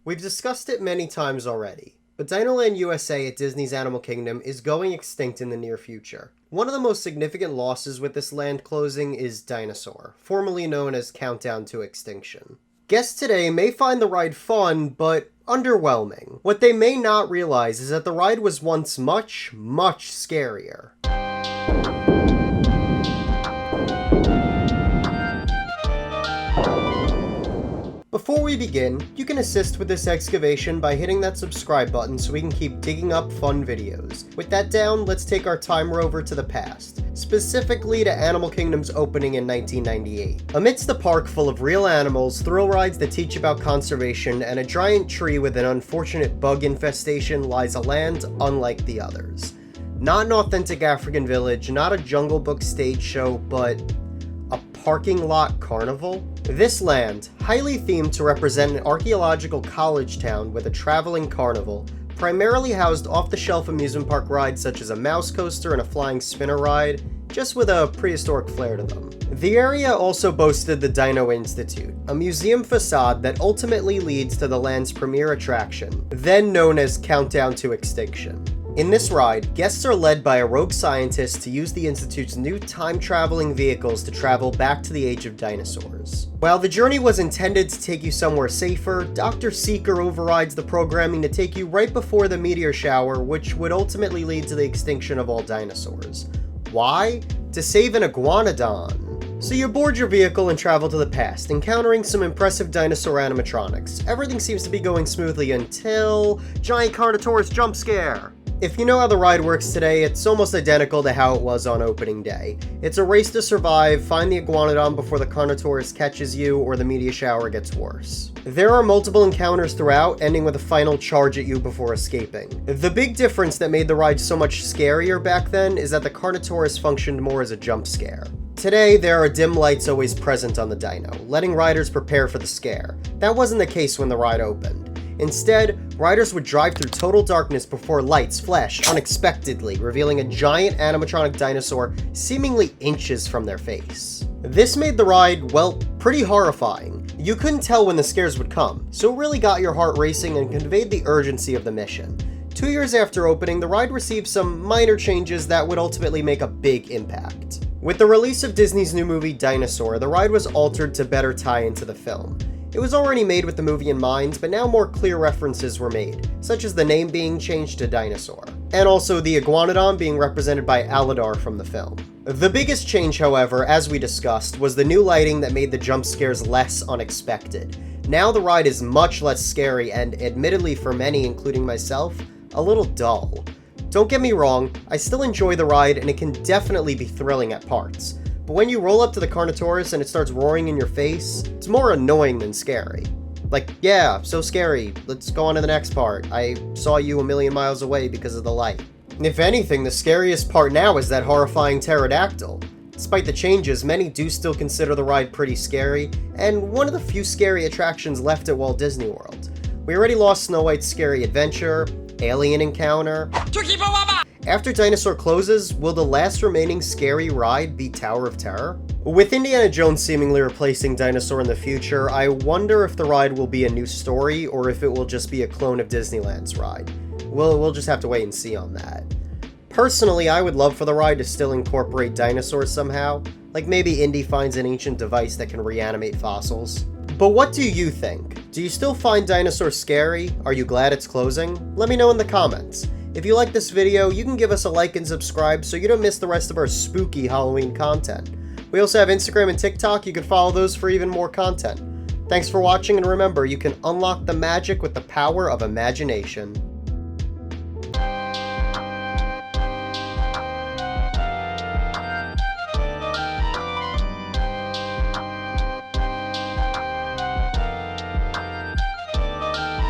We've discussed it many times already, but Dinoland USA at Disney's Animal Kingdom is going extinct in the near future. One of the most significant losses with this land closing is Dinosaur, formerly known as Countdown to Extinction. Guests today may find the ride fun, but underwhelming. What they may not realize is that the ride was once much, much scarier. Before we begin, you can assist with this excavation by hitting that subscribe button so we can keep digging up fun videos. With that down, let's take our time rover to the past, specifically to Animal Kingdom's opening in 1998. Amidst the park full of real animals, thrill rides that teach about conservation, and a giant tree with an unfortunate bug infestation lies a land unlike the others. Not an authentic African village, not a Jungle Book stage show, but a parking lot carnival? This land, highly themed to represent an archaeological college town with a traveling carnival, primarily housed off-the-shelf amusement park rides such as a mouse coaster and a flying spinner ride, just with a prehistoric flair to them. The area also boasted the Dino Institute, a museum facade that ultimately leads to the land's premier attraction, then known as Countdown to Extinction. In this ride, guests are led by a rogue scientist to use the Institute's new time-traveling vehicles to travel back to the age of dinosaurs. While the journey was intended to take you somewhere safer, Dr. Seeker overrides the programming to take you right before the meteor shower, which would ultimately lead to the extinction of all dinosaurs. Why? To save an iguanodon. So you board your vehicle and travel to the past, encountering some impressive dinosaur animatronics. Everything seems to be going smoothly until giant Carnotaurus jump scare. If you know how the ride works today, it's almost identical to how it was on opening day. It's a race to survive, find the iguanodon before the Carnotaurus catches you, or the meteor shower gets worse. There are multiple encounters throughout, ending with a final charge at you before escaping. The big difference that made the ride so much scarier back then is that the Carnotaurus functioned more as a jump scare. Today, there are dim lights always present on the dino, letting riders prepare for the scare. That wasn't the case when the ride opened. Instead, riders would drive through total darkness before lights flash unexpectedly, revealing a giant animatronic dinosaur seemingly inches from their face. This made the ride, well, pretty horrifying. You couldn't tell when the scares would come, so it really got your heart racing and conveyed the urgency of the mission. 2 years after opening, the ride received some minor changes that would ultimately make a big impact. With the release of Disney's new movie Dinosaur, the ride was altered to better tie into the film. It was already made with the movie in mind, but now more clear references were made, such as the name being changed to Dinosaur, and also the iguanodon being represented by Aladar from the film. The biggest change, however, as we discussed, was the new lighting that made the jump scares less unexpected. Now the ride is much less scary and, admittedly for many, including myself, a little dull. Don't get me wrong, I still enjoy the ride and it can definitely be thrilling at parts. But when you roll up to the Carnotaurus and it starts roaring in your face, it's more annoying than scary. Like, yeah, so scary, let's go on to the next part. I saw you a million miles away because of the light. If anything, the scariest part now is that horrifying pterodactyl. Despite the changes, many do still consider the ride pretty scary, and one of the few scary attractions left at Walt Disney World. We already lost Snow White's scary adventure, alien encounter. After Dinosaur closes, will the last remaining scary ride be Tower of Terror? With Indiana Jones seemingly replacing Dinosaur in the future, I wonder if the ride will be a new story or if it will just be a clone of Disneyland's ride. We'll just have to wait and see on that. Personally, I would love for the ride to still incorporate dinosaurs somehow, like maybe Indy finds an ancient device that can reanimate fossils. But what do you think? Do you still find Dinosaur scary? Are you glad it's closing? Let me know in the comments. If you like this video, you can give us a like and subscribe so you don't miss the rest of our spooky Halloween content. We also have Instagram and TikTok, you can follow those for even more content. Thanks for watching, and remember, you can unlock the magic with the power of imagination.